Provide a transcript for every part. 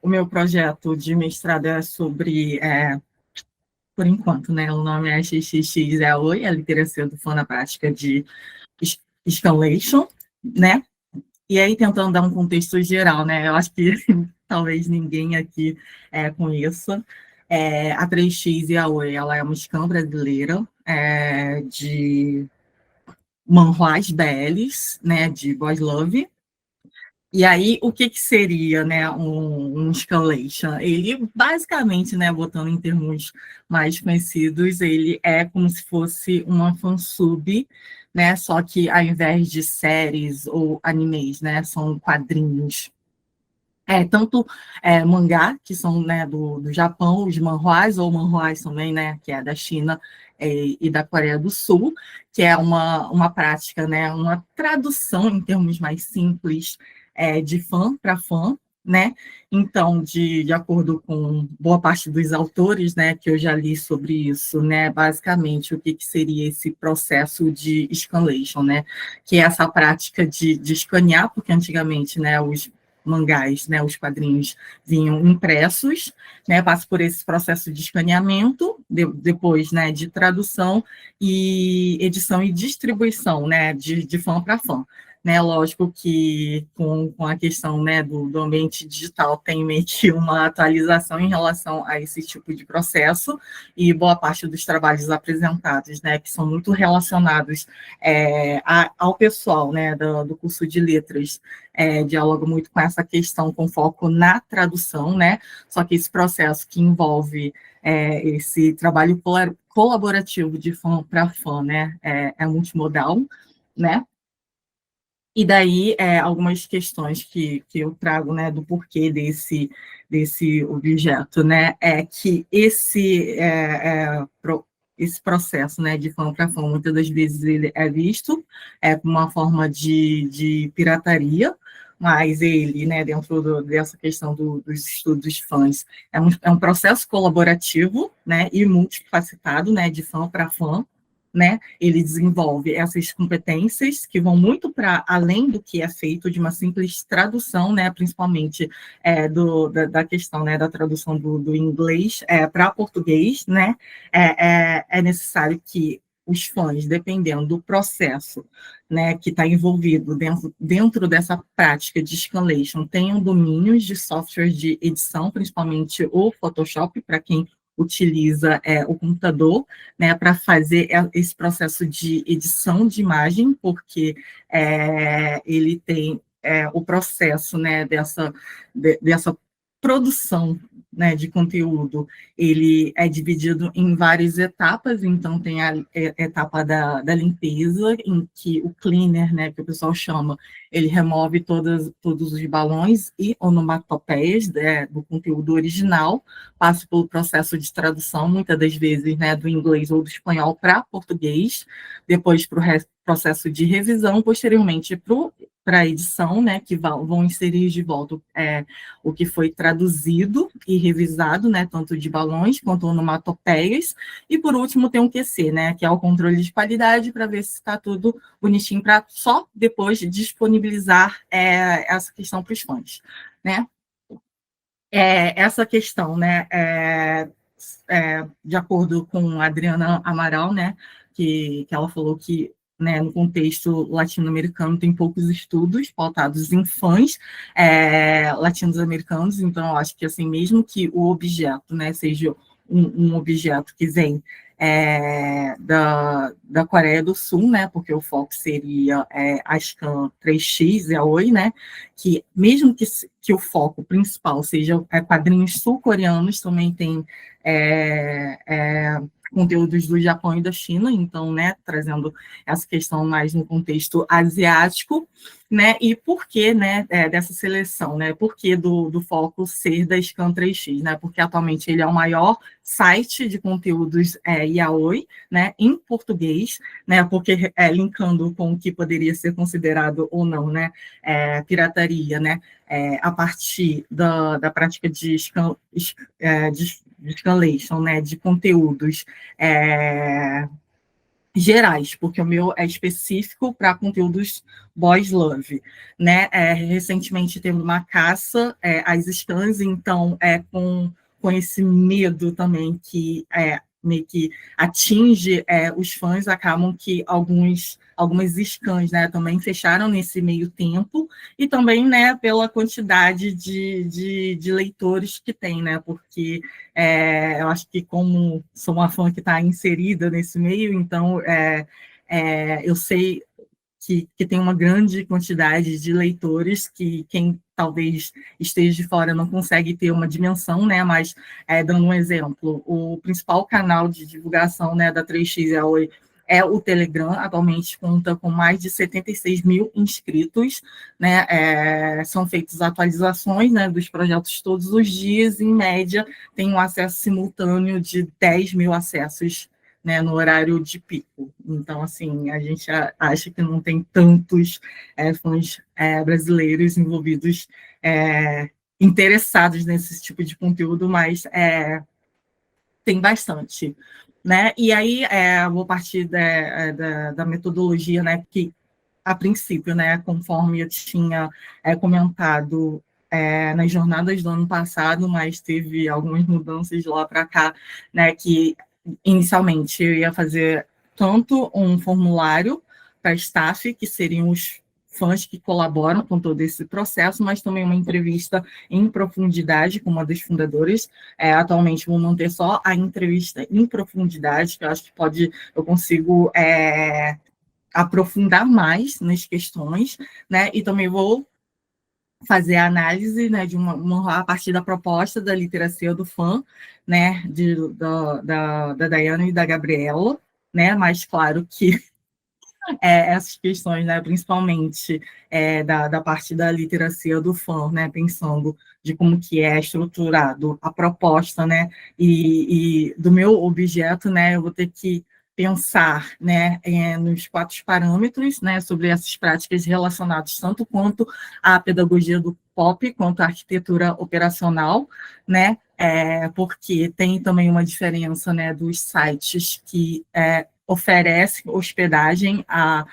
O meu projeto de mestrado é sobre, por enquanto, né, o nome é XXX, é a literacia do fã na prática de Scanlation, né? E aí, tentando dar um contexto geral, né? Eu acho que talvez ninguém aqui conheça. A 3x e a Oi, ela é uma scan brasileira de manhwas BLs, né, de boys love. E aí, o que seria, né, um scanlation? Ele, basicamente, né, botando em termos mais conhecidos, ele é como se fosse uma fansub, né, só que ao invés de séries ou animes, né, são quadrinhos. Tanto mangá, que são, né, do Japão, os manhwas, ou manhwas também, né, que é da China e da Coreia do Sul, que é uma prática, né, uma tradução, em termos mais simples, de fã para fã, né? Então, de acordo com boa parte dos autores, né, que eu já li sobre isso, né, basicamente, o que seria esse processo de scanlation, né? Que é essa prática de escanear, porque antigamente, né, os mangás, né, os quadrinhos vinham impressos, né, passa por esse processo de escaneamento, depois, né, de tradução e edição e distribuição, né, de fã para fã. Né, lógico que com a questão, né, do ambiente digital tem meio que uma atualização em relação a esse tipo de processo, e boa parte dos trabalhos apresentados, né, que são muito relacionados ao pessoal, né, do curso de letras, dialoga muito com essa questão, com foco na tradução, né? Só que esse processo que envolve esse trabalho colaborativo de fã para fã, né? É multimodal, né? E daí, algumas questões que eu trago, né, do porquê desse objeto, né, é que esse processo, né, de fã para fã, muitas das vezes ele é visto como uma forma de pirataria, mas ele, né, dentro dessa questão dos estudos de fãs, é um processo colaborativo, né, e multifacetado, né, de fã para fã, né? Ele desenvolve essas competências que vão muito para além do que é feito de uma simples tradução, né? Principalmente da questão, né, da tradução do inglês para português, né? É necessário que os fãs, dependendo do processo, né, que está envolvido dentro dessa prática de scanlation, tenham domínios de software de edição, principalmente o Photoshop, para quem utiliza o computador, né, para fazer esse processo de edição de imagem, porque ele tem o processo, né, dessa produção, né, de conteúdo, ele é dividido em várias etapas, então tem a etapa da limpeza, em que o cleaner, né, que o pessoal chama, ele remove todos os balões e onomatopeias, né, do conteúdo original, passa pelo processo de tradução, muitas das vezes, né, do inglês ou do espanhol para português, depois para o processo de revisão, posteriormente para a edição, né, que vão inserir de volta o que foi traduzido e revisado, né, tanto de balões quanto onomatopeias, e por último tem um QC, né, que é o controle de qualidade, para ver se está tudo bonitinho, para só depois disponibilizar essa questão para os fãs, né. Essa questão, né, de acordo com a Adriana Amaral, né, que ela falou que, né, no contexto latino-americano tem poucos estudos pautados em fãs latino-americanos, então eu acho que, assim, mesmo que o objeto, né, seja um objeto que vem da Coreia do Sul, né, porque o foco seria a Scan 3x e a Oi, né, que mesmo que o foco principal seja quadrinhos sul-coreanos, também tem conteúdos do Japão e da China, então, né, trazendo essa questão mais no contexto asiático, né, e por que, né, dessa seleção, né, por que do foco ser da Scan 3x, né, porque atualmente ele é o maior site de conteúdos yaoi, né, em português, né, porque linkando com o que poderia ser considerado ou não, né, pirataria, né, a partir da prática de scanlation, né, de conteúdos gerais, porque o meu é específico para conteúdos boys love, né? Recentemente teve uma caça às scans, então com esse medo também que meio que atinge os fãs, acabam que algumas scans, né, também fecharam nesse meio tempo, e também, né, pela quantidade de leitores que tem, né, porque eu acho que como sou uma fã que está inserida nesse meio, então eu sei que tem uma grande quantidade de leitores que quem talvez esteja de fora não consegue ter uma dimensão, né? Mas, dando um exemplo, o principal canal de divulgação, né, da 3x é o Telegram, atualmente conta com mais de 76 mil inscritos, né? São feitas atualizações, né, dos projetos todos os dias, em média, tem um acesso simultâneo de 10 mil acessos, né, no horário de pico. Então, assim, a gente acha que não tem tantos fãs brasileiros envolvidos, interessados nesse tipo de conteúdo, mas tem bastante. Né? E aí, vou partir da metodologia, né, que, a princípio, né, conforme eu tinha comentado nas jornadas do ano passado, mas teve algumas mudanças de lá para cá, né, que inicialmente eu ia fazer tanto um formulário para staff, que seriam os fãs que colaboram com todo esse processo, mas também uma entrevista em profundidade com uma das fundadoras. Atualmente vou manter só a entrevista em profundidade, que eu acho que eu consigo aprofundar mais nas questões, né? E também vou fazer a análise, né, a partir da proposta da literacia do fã, né, da Dayana e da Gabriela, né, mas claro que essas questões, né, principalmente da parte da literacia do fã, né, pensando de como que é estruturado a proposta, né, e do meu objeto, né, eu vou ter que pensar, né, nos 4 parâmetros, né, sobre essas práticas relacionadas tanto quanto à pedagogia do pop, quanto à arquitetura operacional, né, porque tem também uma diferença, né, dos sites que oferece hospedagem a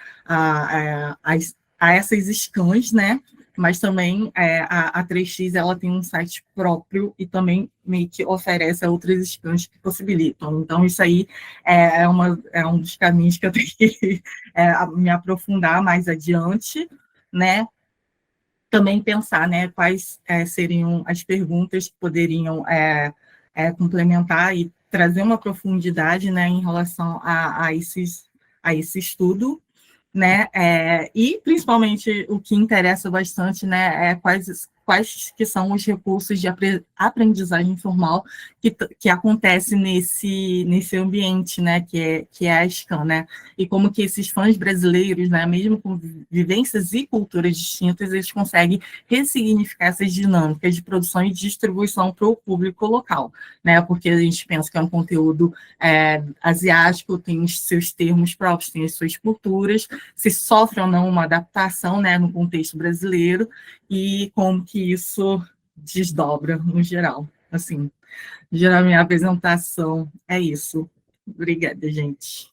essas scans, né? Mas também a 3x ela tem um site próprio e também meio que oferece a outras scans que possibilitam. Então, isso aí é um dos caminhos que eu tenho que me aprofundar mais adiante, né? Também pensar, né, quais seriam as perguntas que poderiam complementar e trazer uma profundidade, né, em relação a esse estudo, né? E principalmente o que interessa bastante, né, é quais que são os recursos de aprendizagem formal que acontece nesse ambiente, né, que é a SCAN, né? E como que esses fãs brasileiros, né, mesmo com vivências e culturas distintas, eles conseguem ressignificar essas dinâmicas de produção e distribuição para o público local, né? Porque a gente pensa que é um conteúdo asiático, tem os seus termos próprios, tem as suas culturas, se sofre ou não uma adaptação, né, no contexto brasileiro, e como que isso desdobra no geral. Assim, geral, minha apresentação é isso. Obrigada, gente.